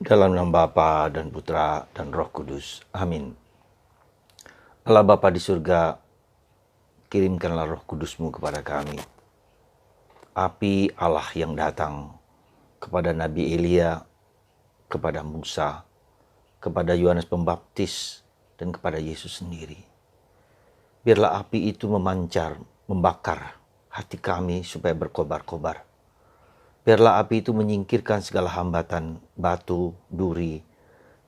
Dalam nama Bapa dan Putra dan Roh Kudus. Amin. Allah Bapa di surga, kirimkanlah Roh Kudus-Mu kepada kami. Api Allah yang datang kepada Nabi Elia, kepada Musa, kepada Yohanes Pembaptis, dan kepada Yesus sendiri. Biarlah api itu memancar, membakar hati kami supaya berkobar-kobar. Biarlah api itu menyingkirkan segala hambatan, batu, duri,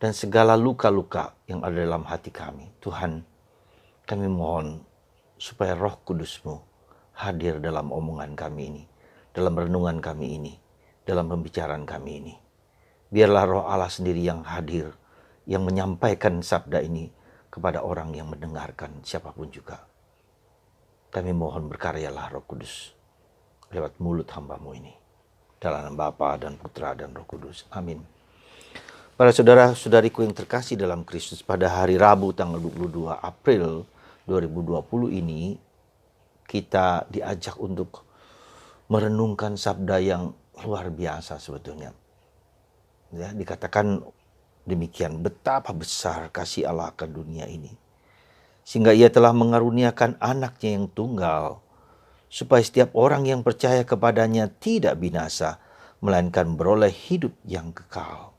dan segala luka-luka yang ada dalam hati kami. Tuhan, kami mohon supaya Roh Kudus-Mu hadir dalam omongan kami ini, dalam renungan kami ini, dalam pembicaraan kami ini. Biarlah Roh Allah sendiri yang hadir, yang menyampaikan sabda ini kepada orang yang mendengarkan, siapapun juga. Kami mohon berkaryalah Roh Kudus lewat mulut hamba-Mu ini. Dalam nama Bapa dan Putra dan Roh Kudus. Amin. Para saudara-saudariku yang terkasih dalam Kristus, pada hari Rabu tanggal 22 April 2020 ini, kita diajak untuk merenungkan sabda yang luar biasa sebetulnya. Ya, dikatakan demikian, betapa besar kasih Allah akan dunia ini, sehingga Ia telah mengaruniakan anaknya yang tunggal, supaya setiap orang yang percaya kepadanya tidak binasa, melainkan beroleh hidup yang kekal.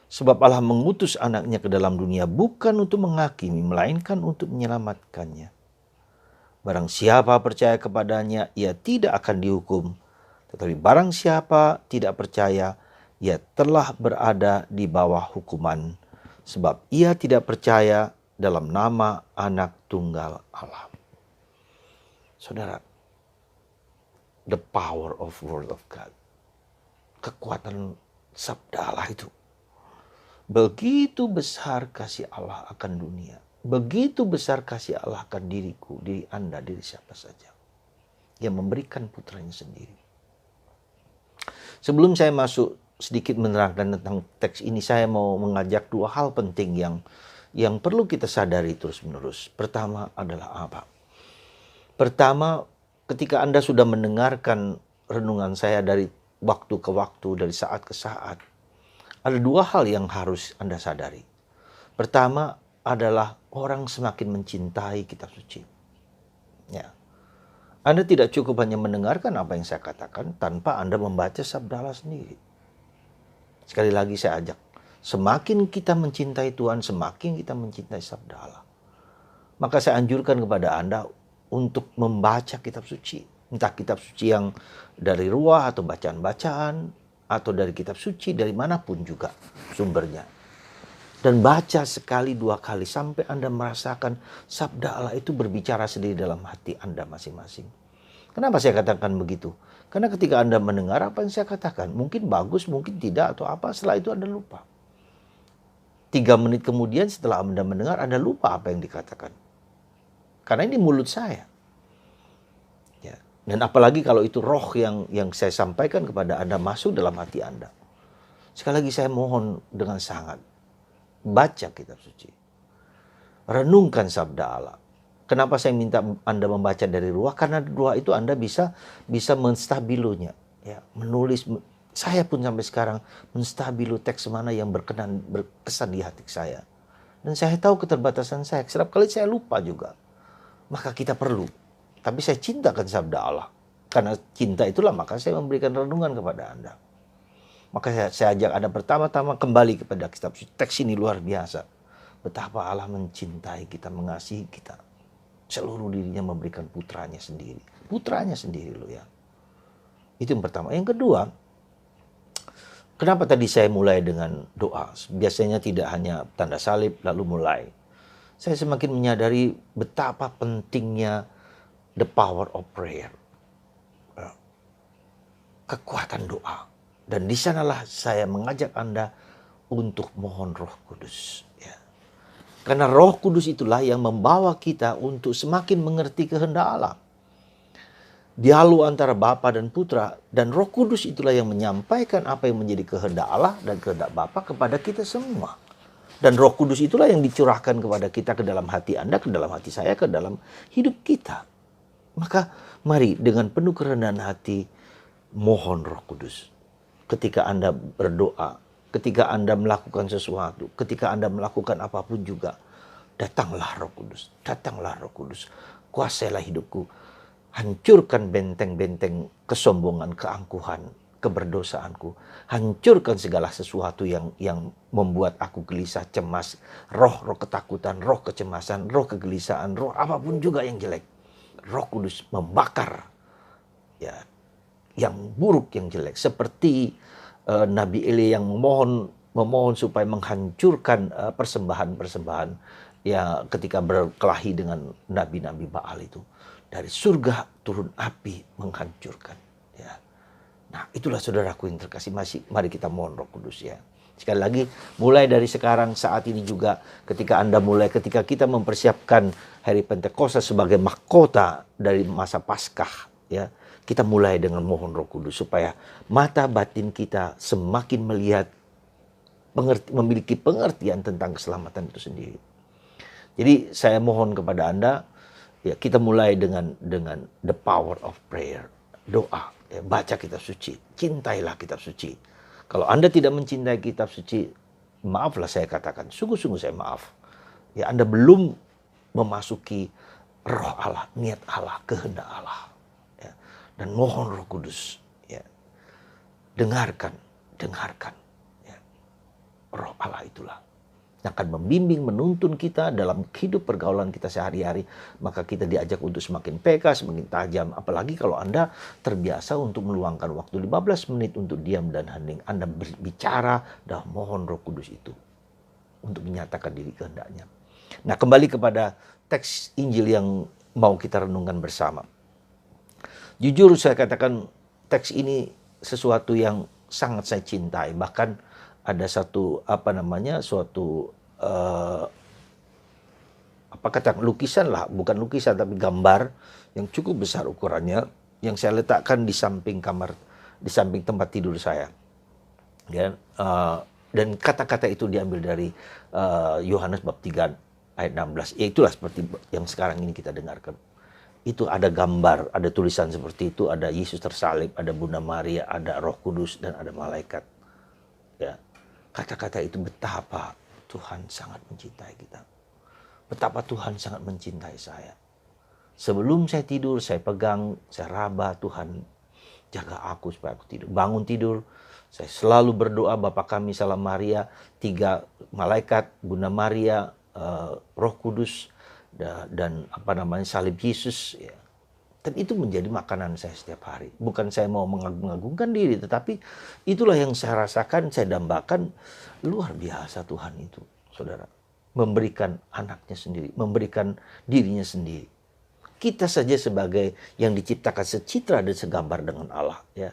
Sebab Allah mengutus anaknya ke dalam dunia bukan untuk menghakimi, melainkan untuk menyelamatkannya. Barang siapa percaya kepadanya, ia tidak akan dihukum. Tetapi barang siapa tidak percaya, ia telah berada di bawah hukuman. Sebab ia tidak percaya dalam nama anak tunggal Allah. Saudara, the power of word of God. Kekuatan sabda Allah itu. Begitu besar kasih Allah akan dunia. Begitu besar kasih Allah akan diriku, diri Anda, diri siapa saja. Yang memberikan putranya sendiri. Sebelum saya masuk sedikit menerangkan tentang teks ini, saya mau mengajak dua hal penting yang perlu kita sadari terus-menerus. Pertama adalah apa? Pertama, ketika Anda sudah mendengarkan renungan saya dari waktu ke waktu, dari saat ke saat, ada dua hal yang harus Anda sadari. Pertama adalah orang semakin mencintai kitab suci. Ya. Anda tidak cukup hanya mendengarkan apa yang saya katakan tanpa Anda membaca sabda Allah sendiri. Sekali lagi saya ajak, semakin kita mencintai Tuhan, semakin kita mencintai sabda Allah. Maka saya anjurkan kepada Anda untuk membaca kitab suci. Entah kitab suci yang dari ruah atau bacaan-bacaan, atau dari kitab suci, dari manapun juga sumbernya. Dan baca sekali, dua kali, sampai Anda merasakan sabda Allah itu berbicara sendiri dalam hati Anda masing-masing. Kenapa saya katakan begitu? Karena ketika Anda mendengar apa yang saya katakan, mungkin bagus, mungkin tidak, atau apa, setelah itu Anda lupa. 3 menit kemudian setelah Anda mendengar, Anda lupa apa yang dikatakan. Karena ini mulut saya. Ya. Dan apalagi kalau itu roh yang saya sampaikan kepada Anda masuk dalam hati Anda. Sekali lagi saya mohon dengan sangat, baca kitab suci. Renungkan sabda Allah. Kenapa saya minta Anda membaca dari ruah? Karena ruah itu Anda bisa menstabilunya. Ya, menulis. Saya pun sampai sekarang menstabilu teks mana yang berkesan di hati saya. Dan saya tahu keterbatasan saya. Setiap kali saya lupa juga. Maka kita perlu. Tapi saya cintakan sabda Allah. Karena cinta itulah maka saya memberikan renungan kepada Anda. Maka saya ajak Anda pertama-tama kembali kepada kitab suci. Teks ini luar biasa. Betapa Allah mencintai kita, mengasihi kita. Seluruh dirinya memberikan putranya sendiri. Putranya sendiri loh ya. Itu yang pertama. Yang kedua, kenapa tadi saya mulai dengan doa? Biasanya tidak hanya tanda salib lalu mulai. Saya semakin menyadari betapa pentingnya the power of prayer. Kekuatan doa. Dan di sanalah saya mengajak Anda untuk mohon Roh Kudus. Ya. Karena Roh Kudus itulah yang membawa kita untuk semakin mengerti kehendak Allah. Dialog antara Bapa dan Putra, dan Roh Kudus itulah yang menyampaikan apa yang menjadi kehendak Allah dan kehendak Bapa kepada kita semua. Dan Roh Kudus itulah yang dicurahkan kepada kita, ke dalam hati Anda, ke dalam hati saya, ke dalam hidup kita. Maka mari dengan penuh kerendahan hati mohon Roh Kudus. Ketika Anda berdoa, ketika Anda melakukan sesuatu, ketika Anda melakukan apapun juga, datanglah Roh Kudus, datanglah Roh Kudus, kuasailah hidupku, hancurkan benteng-benteng kesombongan, keangkuhan, keberdosaanku, hancurkan segala sesuatu yang membuat aku gelisah, cemas, roh ketakutan, roh kecemasan, roh kegelisahan, roh apapun juga yang jelek. Roh Kudus membakar ya yang buruk, yang jelek, seperti Nabi Eli yang memohon supaya menghancurkan persembahan-persembahan ya ketika berkelahi dengan nabi-nabi Baal itu. Dari surga turun api menghancurkan ya. Nah, itulah saudaraku yang terkasih, mari kita mohon Roh Kudus ya. Sekali lagi, mulai dari sekarang, saat ini juga, ketika kita mempersiapkan hari Pentakosta sebagai mahkota dari masa Paskah ya, kita mulai dengan mohon Roh Kudus supaya mata batin kita semakin melihat, memiliki pengertian tentang keselamatan itu sendiri. Jadi saya mohon kepada Anda, ya, kita mulai dengan the power of prayer, doa, ya, baca kitab suci, cintailah kitab suci. Kalau Anda tidak mencintai kitab suci, maaflah saya katakan, sungguh-sungguh saya maaf. Ya, Anda belum memasuki roh Allah, niat Allah, kehendak Allah. Ya. Dan mohon Roh Kudus, ya, dengarkan, ya. Roh Allah itulah yang akan membimbing, menuntun kita dalam hidup pergaulan kita sehari-hari. Maka kita diajak untuk semakin peka, semakin tajam. Apalagi kalau Anda terbiasa untuk meluangkan waktu 15 menit untuk diam dan hening. Anda berbicara dan mohon Roh Kudus itu untuk menyatakan diri kehendaknya. Nah, kembali kepada teks Injil yang mau kita renungkan bersama. Jujur saya katakan, teks ini sesuatu yang sangat saya cintai. Bahkan ada satu lukisan lah, bukan lukisan tapi gambar yang cukup besar ukurannya, yang saya letakkan di samping tempat tidur saya. Ya, dan kata-kata itu diambil dari Yohanes bab 3 ayat 16. Ya, itulah seperti yang sekarang ini kita dengarkan. Itu ada gambar, ada tulisan seperti itu, ada Yesus tersalib, ada Bunda Maria, ada Roh Kudus, dan ada malaikat. Ya. Kata-kata itu betapa Tuhan sangat mencintai kita. Betapa Tuhan sangat mencintai saya. Sebelum saya tidur, saya pegang, saya raba, Tuhan jaga aku supaya aku tidur. Bangun tidur, saya selalu berdoa, Bapa kami Salam Maria, 3 malaikat, Bunda Maria, Roh Kudus, dan salib Yesus. Ya. Dan itu menjadi makanan saya setiap hari. Bukan saya mau mengagung-agungkan diri, tetapi itulah yang saya rasakan, saya dambakan. Luar biasa Tuhan itu, saudara. Memberikan anaknya sendiri, memberikan dirinya sendiri. Kita saja sebagai yang diciptakan secitra dan segambar dengan Allah. Ya.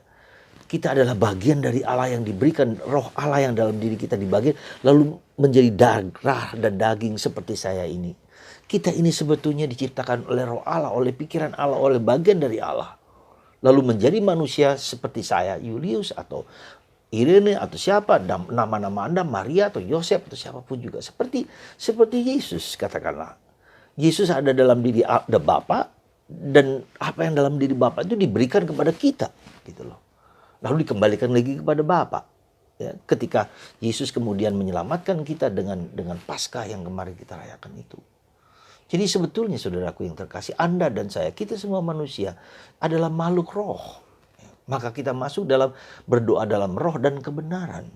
Kita adalah bagian dari Allah yang diberikan, roh Allah yang dalam diri kita dibagian, lalu menjadi darah dan daging seperti saya ini. Kita ini sebetulnya diciptakan oleh roh Allah, oleh pikiran Allah, oleh bagian dari Allah. Lalu menjadi manusia seperti saya, Julius atau Irene atau siapa, nama-nama Anda, Maria atau Yosef atau siapapun juga. Seperti Yesus katakanlah. Yesus ada dalam diri ada Bapa, dan apa yang dalam diri Bapa itu diberikan kepada kita. Gitu loh. Lalu dikembalikan lagi kepada Bapa. Ya, ketika Yesus kemudian menyelamatkan kita dengan Paskah yang kemarin kita rayakan itu. Jadi sebetulnya saudaraku yang terkasih, Anda dan saya, kita semua manusia adalah makhluk roh. Maka kita masuk berdoa dalam roh dan kebenaran.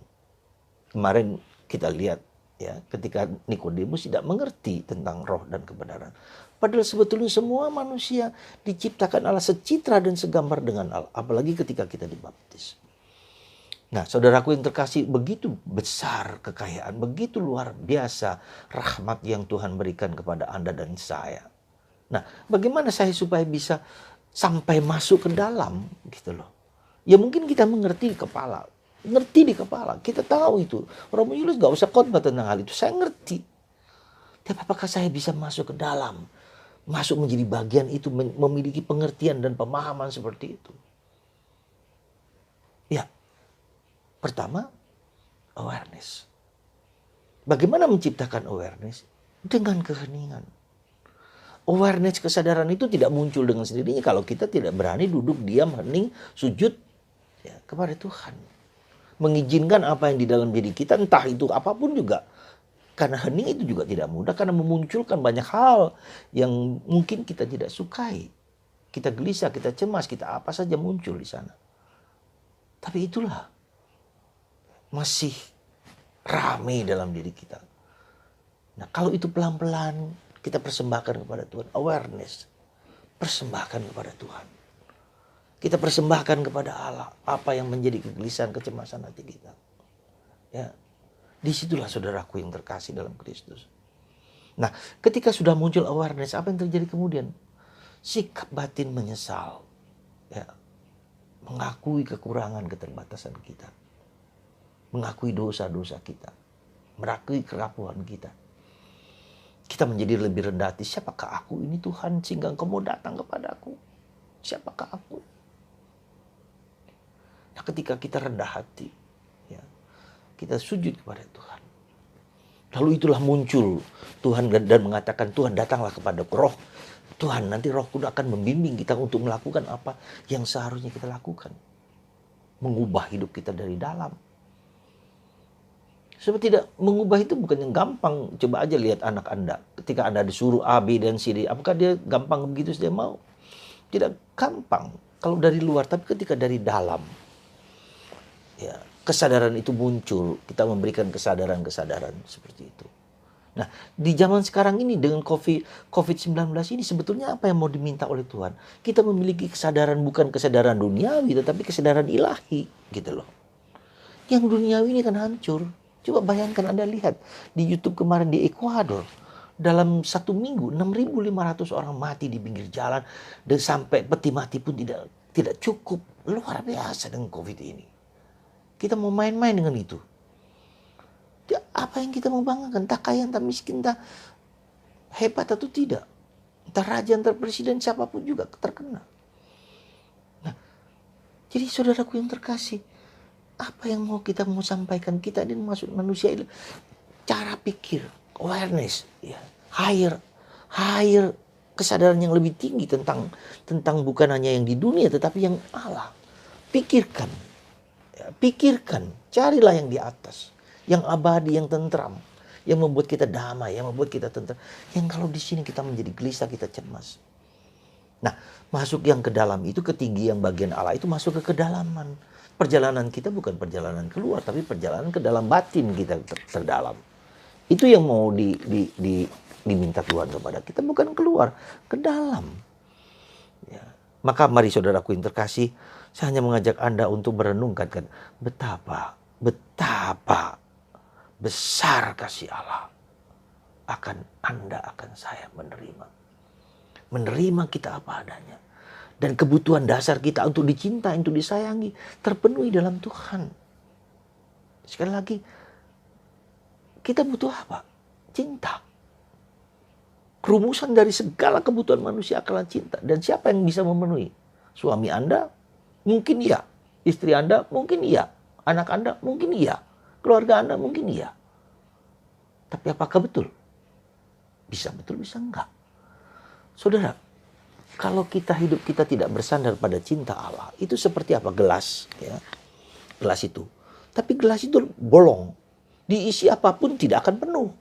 Kemarin kita lihat ya, ketika Nikodemus tidak mengerti tentang roh dan kebenaran. Padahal sebetulnya semua manusia diciptakan Allah secitra dan segambar dengan Allah. Apalagi ketika kita dibaptis. Nah, saudaraku yang terkasih, begitu besar kekayaan, begitu luar biasa rahmat yang Tuhan berikan kepada Anda dan saya. Nah, bagaimana saya supaya bisa sampai masuk ke dalam gitu loh. Ya mungkin kita mengerti di kepala. Kita tahu itu. Romo Julius gak usah khotbah tentang hal itu. Saya ngerti. Tapi apakah saya bisa masuk ke dalam? Masuk menjadi bagian itu, memiliki pengertian dan pemahaman seperti itu. Ya. Pertama, awareness. Bagaimana menciptakan awareness? Dengan keheningan. Awareness, kesadaran itu tidak muncul dengan sendirinya kalau kita tidak berani duduk, diam, hening, sujud ya, kepada Tuhan. mengizinkan apa yang di dalam diri kita, entah itu apapun juga. Karena hening itu juga tidak mudah, karena memunculkan banyak hal yang mungkin kita tidak sukai. Kita gelisah, kita cemas, kita apa saja muncul di sana. Tapi itulah masih ramai dalam diri kita. Nah, kalau itu pelan-pelan kita persembahkan kepada Tuhan, awareness, persembahkan kepada Tuhan. Kita persembahkan kepada Allah apa yang menjadi kegelisahan, kecemasan hati kita. Ya, disitulah saudaraku yang terkasih dalam Kristus. Nah, ketika sudah muncul awareness, apa yang terjadi kemudian? Sikap batin menyesal, ya, mengakui kekurangan, keterbatasan kita, mengakui dosa-dosa kita, mengakui kerapuhan kita. Kita menjadi lebih rendah hati. Siapakah aku ini Tuhan sehingga Engkau mau datang kepada aku? Siapakah aku? Nah, ketika kita rendah hati, ya, kita sujud kepada Tuhan. Lalu itulah muncul Tuhan dan mengatakan, Tuhan datanglah kepada roh. Tuhan, nanti Roh Kudus akan membimbing kita untuk melakukan apa yang seharusnya kita lakukan. Mengubah hidup kita dari dalam. Sebab tidak mengubah itu bukan yang gampang. Coba aja lihat anak Anda. Ketika Anda disuruh A, B, dan C, D. Apakah dia gampang begitu saja mau? Tidak gampang. Kalau dari luar, tapi ketika dari dalam. Ya, kesadaran itu muncul. Kita memberikan kesadaran-kesadaran seperti itu. Nah, di zaman sekarang ini dengan COVID-19 ini sebetulnya apa yang mau diminta oleh Tuhan? Kita memiliki kesadaran, bukan kesadaran duniawi, tetapi kesadaran ilahi, gitu loh. Yang duniawi ini kan hancur. Coba bayangkan Anda lihat di YouTube kemarin di Ekuador. Dalam 1 minggu 6.500 orang mati di pinggir jalan, dan sampai peti mati pun tidak cukup. Luar biasa dengan COVID ini. Kita mau main-main dengan itu. Apa yang kita mau banggakan? Entah kaya, entah miskin, entah hebat atau tidak. Entah raja, entah presiden, siapapun juga terkena. Nah, jadi saudaraku yang terkasih, apa yang kita mau sampaikan? Kita ini masuk manusia ini, cara pikir, awareness, ya, higher kesadaran yang lebih tinggi tentang bukan hanya yang di dunia, tetapi yang Allah. Pikirkan, ya, carilah yang di atas. Yang abadi, yang tentram, yang membuat kita damai, yang membuat kita tentram. Yang kalau di sini kita menjadi gelisah, kita cemas. Nah, masuk yang ke dalam itu, ketinggi yang bagian Allah itu masuk ke kedalaman. Perjalanan kita bukan perjalanan keluar, tapi perjalanan ke dalam batin kita terdalam. Itu yang mau diminta Tuhan kepada kita, bukan keluar, ke dalam. Ya. Maka mari saudaraku yang terkasih, saya hanya mengajak Anda untuk merenungkan betapa besar kasih Allah akan Anda, akan saya menerima. Menerima kita apa adanya. Dan kebutuhan dasar kita untuk dicintai, untuk disayangi, terpenuhi dalam Tuhan. Sekali lagi, kita butuh apa? Cinta. Rumusan dari segala kebutuhan manusia adalah cinta. Dan siapa yang bisa memenuhi? Suami Anda? Mungkin iya. Istri Anda? Mungkin iya. Anak Anda? Mungkin iya. Keluarga Anda mungkin iya. Tapi apakah betul? Bisa betul, bisa enggak. Saudara, kalau hidup kita tidak bersandar pada cinta Allah, itu seperti apa? Gelas, ya. Gelas itu. Tapi gelas itu bolong. Diisi apapun tidak akan penuh.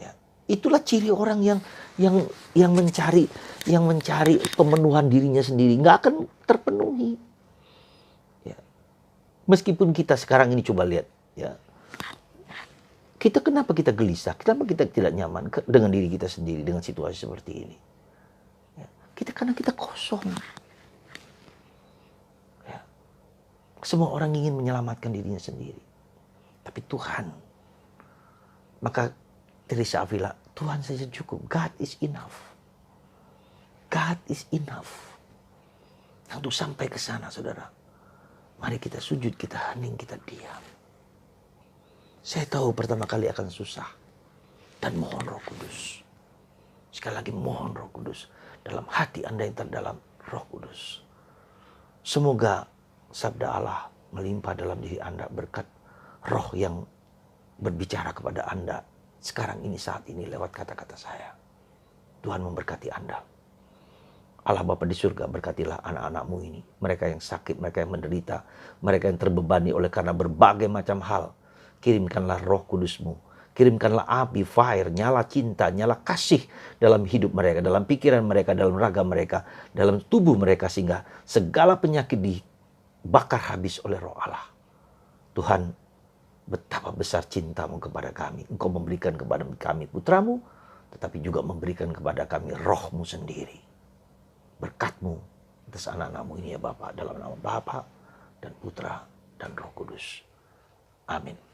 Ya. Itulah ciri orang yang mencari pemenuhan dirinya sendiri, nggak akan terpenuhi. Meskipun kita sekarang ini coba lihat, ya, kenapa kita gelisah, kenapa kita tidak nyaman dengan diri kita sendiri dengan situasi seperti ini? Ya, karena kita kosong. Ya, semua orang ingin menyelamatkan dirinya sendiri, tapi Tuhan. Maka Teresa Avila, Tuhan saja cukup. God is enough. God is enough. Untuk sampai ke sana, saudara. Mari kita sujud, kita hening, kita diam. Saya tahu pertama kali akan susah. Dan mohon Roh Kudus. Sekali lagi mohon Roh Kudus. Dalam hati Anda yang terdalam, Roh Kudus. Semoga sabda Allah melimpah dalam diri Anda berkat Roh yang berbicara kepada Anda sekarang ini, saat ini lewat kata-kata saya. Tuhan memberkati Anda. Allah Bapa di surga, berkatilah anak-anak-Mu ini. Mereka yang sakit, mereka yang menderita, mereka yang terbebani oleh karena berbagai macam hal. Kirimkanlah Roh Kudus-Mu. Kirimkanlah api, fire, nyala cinta, nyala kasih dalam hidup mereka, dalam pikiran mereka, dalam raga mereka, dalam tubuh mereka, sehingga segala penyakit dibakar habis oleh Roh Allah. Tuhan, betapa besar cinta-Mu kepada kami. Engkau memberikan kepada kami putra-Mu, tetapi juga memberikan kepada kami Roh-Mu sendiri. Berkat-Mu atas anak-anak-Mu ini ya Bapa, dalam nama Bapa dan Putra dan Roh Kudus. Amin.